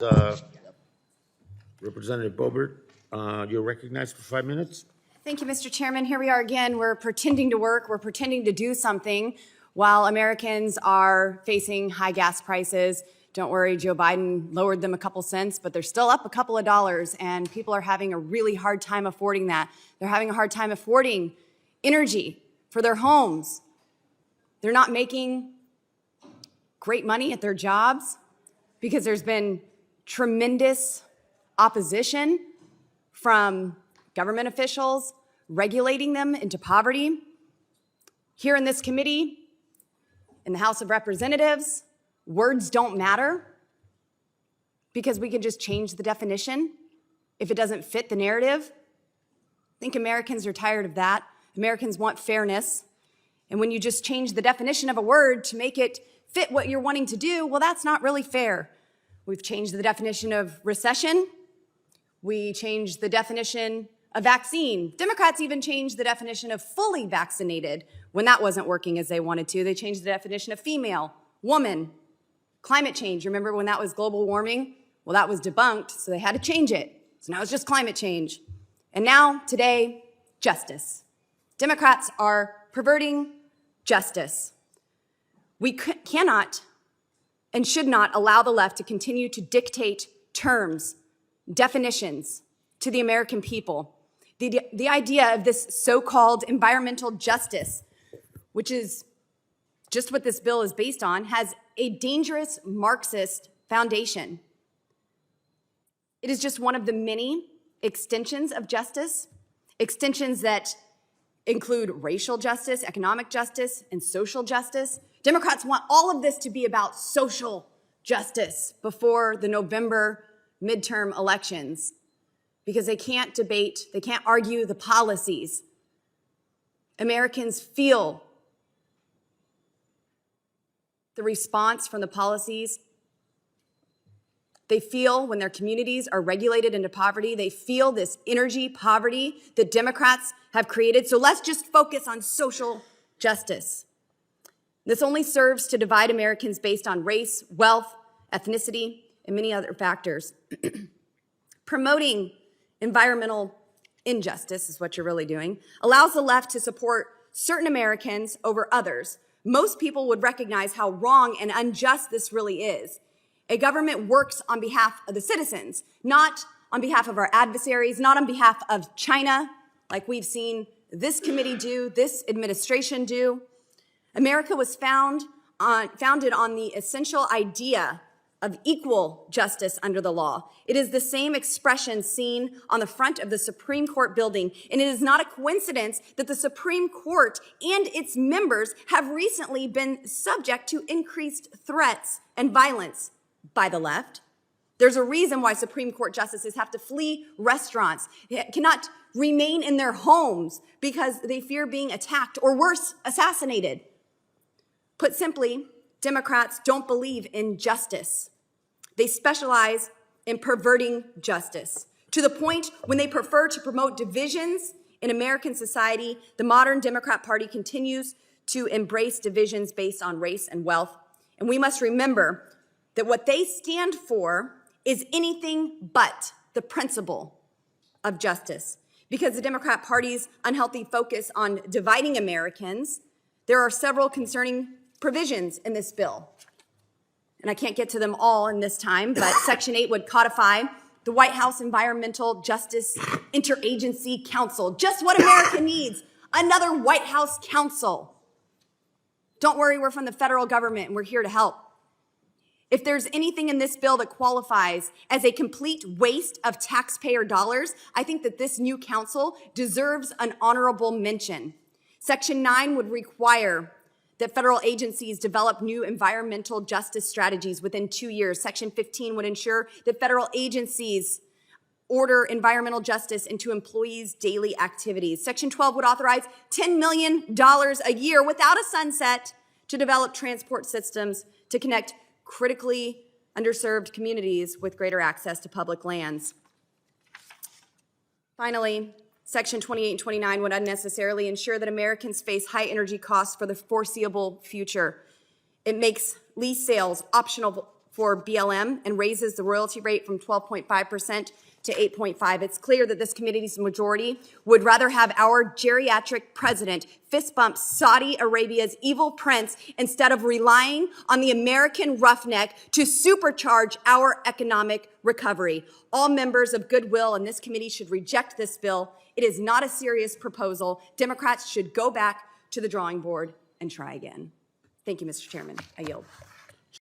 Uh, Representative Boebert, you're recognized for 5 minutes. Thank you, Mr. Chairman. Here we are again. We're pretending to work. We're pretending to do something while Americans are facing high gas prices. Don't worry, Joe Biden lowered them a couple cents, but they're still up a couple of dollars, and people are having a really hard time affording that. They're having a hard time affording energy for their homes. They're not making great money at their jobs because there's been tremendous opposition from government officials regulating them into poverty. Here in this committee, in the House of Representatives, words don't matter because we can just change the definition if it doesn't fit the narrative. I think Americans are tired of that. Americans want fairness. And when you just change the definition of a word to make it fit what you're wanting to do, well, that's not really fair. We've changed the definition of recession. We changed the definition of vaccine. Democrats even changed the definition of fully vaccinated when that wasn't working as they wanted to. They changed the definition of female, woman, climate change. Remember when that was global warming? Well, that was debunked, so they had to change it. So now it's just climate change. And now, today, justice. Democrats are perverting justice. We cannot and should not allow the left to continue to dictate terms, definitions to the American people. The idea of this so-called environmental justice, which is just what this bill is based on, has a dangerous Marxist foundation. It is just one of the many extensions of justice, extensions that include racial justice, economic justice, and social justice. Democrats want all of this to be about social justice before the November midterm elections because they can't debate, they can't argue the policies. Americans feel the response from the policies. They feel when their communities are regulated into poverty, they feel this energy poverty that Democrats have created. So let's just focus on social justice. This only serves to divide Americans based on race, wealth, ethnicity, and many other factors. Promoting environmental injustice is what you're really doing, allows the left to support certain Americans over others. Most people would recognize how wrong and unjust this really is. A government works on behalf of the citizens, not on behalf of our adversaries, not on behalf of China, like we've seen this committee do, this administration do. America was founded on the essential idea of equal justice under the law. It is the same expression seen on the front of the Supreme Court building, and it is not a coincidence that the Supreme Court and its members have recently been subject to increased threats and violence by the left. There's a reason why Supreme Court justices have to flee restaurants, cannot remain in their homes because they fear being attacked or worse, assassinated. Put simply, Democrats don't believe in justice. They specialize in perverting justice to the point when they prefer to promote divisions in American society. The modern Democrat Party continues to embrace divisions based on race and wealth. And we must remember that what they stand for is anything but the principle of justice. Because the Democrat Party's unhealthy focus on dividing Americans, there are several concerning provisions in this bill. And I can't get to them all in this time, but Section 8 would codify the White House Environmental Justice Interagency Council. Just what America needs, another White House council. Don't worry, we're from the federal government and we're here to help. If there's anything in this bill that qualifies as a complete waste of taxpayer dollars, I think that this new council deserves an honorable mention. Section 9 would require that federal agencies develop new environmental justice strategies within 2 years. Section 15 would ensure that federal agencies order environmental justice into employees' daily activities. Section 12 would authorize $10 million a year without a sunset to develop transport systems to connect critically underserved communities with greater access to public lands. Finally, Section 28 and 29 would unnecessarily ensure that Americans face high energy costs for the foreseeable future. It makes lease sales optional for BLM and raises the royalty rate from 12.5% to 8.5%. It's clear that this committee's majority would rather have our geriatric president fist bump Saudi Arabia's evil prince instead of relying on the American roughneck to supercharge our economic recovery. All members of goodwill in this committee should reject this bill. It is not a serious proposal. Democrats should go back to the drawing board and try again. Thank you, Mr. Chairman. I yield.